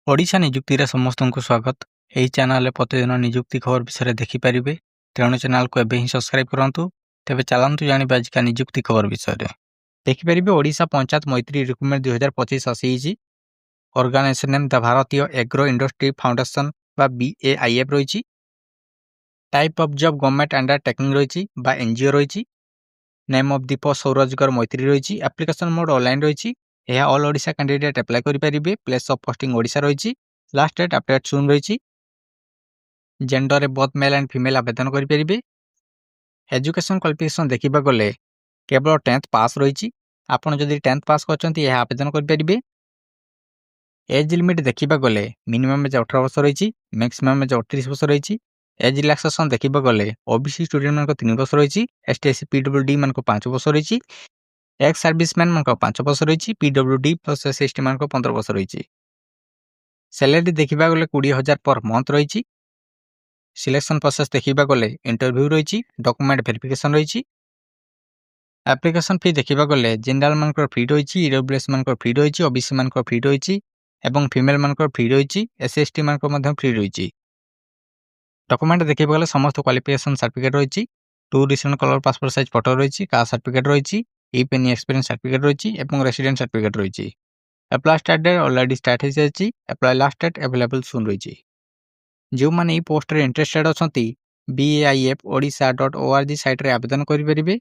ଓଡ଼ିଶା ନିଯୁକ୍ତିରେ ସମସ୍ତଙ୍କୁ ସ୍ୱାଗତ। ଏହି ଚ୍ୟାନେଲରେ ପ୍ରତିଦିନ ନିଯୁକ୍ତି ଖବର ବିଷୟରେ ଦେଖିପାରିବେ। ତେଣୁ ଚ୍ୟାନେଲକୁ ଏବେ ହିଁ ସବସ୍କ୍ରାଇବ୍ କରନ୍ତୁ। ତେବେ ଚାଲନ୍ତୁ ଜାଣିବା ଆଜିକା ନିଯୁକ୍ତି ଖବର ବିଷୟରେ। ଦେଖିପାରିବେ ଓଡ଼ିଶା ପଞ୍ଚାୟତ ମୈତ୍ରୀ ରିକ୍ରୁଟମେଣ୍ଟ 2025 ଆସିଯାଇଛି। Organisation name the Bharatiya agro industry foundation ବା BAIF ରହିଛି। Type of job government undertaking ରହିଛି ବା NGO ରହିଛି। ନେମ୍ ଅଫ୍ ଦି ପୋଷ୍ଟ ସୌରଜଗର ମୈତ୍ରୀ ରହିଛି। ଆପ୍ଲିକେସନ୍ ମୋଡ୍ ଅନଲାଇନ୍ ରହିଛି। ଏହା ଅଲ୍ ଓଡ଼ିଶା କ୍ୟାଣ୍ଡିଡେଟ୍ ଆପ୍ଲାଏ କରିପାରିବେ। ପ୍ଲେସ୍ ଅଫ୍ ପୋଷ୍ଟିଂ ଓଡ଼ିଶା ରହିଛି। ଲାଷ୍ଟ ଡେଟ୍ ଆପଡେଟ୍ ସୁନ୍ ରହିଛି। ଜେଣ୍ଡରରେ ବୋଥ୍ ମେଲ୍ ଆଣ୍ଡ ଫିମେଲ୍ ଆବେଦନ କରିପାରିବେ। ଏଜୁକେସନ୍ କ୍ୱାଲିଫିକେସନ୍ ଦେଖିବାକୁ ଗଲେ କେବଳ 10th ପାସ୍ ରହିଛି। ଆପଣ ଯଦି 10th ପାସ୍ କରିଛନ୍ତି ଏହା ଆବେଦନ କରିପାରିବେ। ଏଜ୍ ଲିମିଟ୍ ଦେଖିବାକୁ ଗଲେ ମିନିମମ୍ ଏଜ୍ 18 ବର୍ଷ ରହିଛି। ମ୍ୟାକ୍ସିମମ୍ ଏଜ୍ 38 ବର୍ଷ ରହିଛି। ଏଜ୍ ରିଲାକ୍ସେସନ୍ ଦେଖିବାକୁ ଗଲେ OBC ଷ୍ଟୁଡେଣ୍ଟମାନଙ୍କ 3 ବର୍ଷ ରହିଛି। ST SC PWD ମାନଙ୍କ 5 ବର୍ଷ ରହିଛି। ଏକ୍ସ ସର୍ଭିସମ୍ୟାନ୍ ମାନଙ୍କ 5 ବର୍ଷ ରହିଛି। PWD ପ୍ଲସ୍ SC ମାନଙ୍କ 15 ବର୍ଷ ରହିଛି। ସାଲାରୀ ଦେଖିବାକୁ ଗଲେ 20,000 ପର୍ ମନ୍ଥ ରହିଛି। ସିଲେକ୍ସନ୍ ପ୍ରୋସେସ୍ ଦେଖିବାକୁ ଗଲେ ଇଣ୍ଟରଭ୍ୟୁ ରହିଛି। ଡକୁମେଣ୍ଟ ଭେରିଫିକେସନ୍ ରହିଛି। ଆପ୍ଲିକେସନ୍ ଫି ଦେଖିବାକୁ ଗଲେ ଜେନେରାଲ ମାନଙ୍କର ଫି ରହିଛି। EWS ମାନଙ୍କର ଫି ରହିଛି। OBC ମାନଙ୍କର ଫି ରହିଛି ଏବଂ ଫିମେଲ ମାନଙ୍କର ଫି ରହିଛି। SC ST ମାନଙ୍କର ମଧ୍ୟ ଫ୍ରି ରହିଛି। ଡକୁମେଣ୍ଟ ଦେଖିବାକୁ ଗଲେ ସମସ୍ତ କ୍ୱାଲିଫିକେସନ୍ ସାର୍ଟିଫିକେଟ୍ ରହିଛି। 2 recent colour passport size photo ରହିଛି। କାଷ୍ଟ ସାର୍ଟିଫିକେଟ୍ ରହିଛି। ଇପେନି ଏକ୍ସପିରିଏନ୍ସ ସାର୍ଟିଫିକେଟ୍ ରହିଛି ଏବଂ ରେସିଡେଣ୍ଟ ସାର୍ଟିଫିକେଟ୍ ରହିଛି। Apply start date already start ହେଇଯାଇଛି। ଆପ୍ଲାଏ ଲାଷ୍ଟ ଡେଟ୍ ଆଭେଲେବଲ୍ ସୁନ୍ ରହିଛି। ଯେଉଁମାନେ ଏହି ପୋଷ୍ଟରେ ଇଣ୍ଟରେଷ୍ଟେଡ୍ ଅଛନ୍ତି BAIF odisha.org ସାଇଟ୍ରେ ଆବେଦନ କରିପାରିବେ।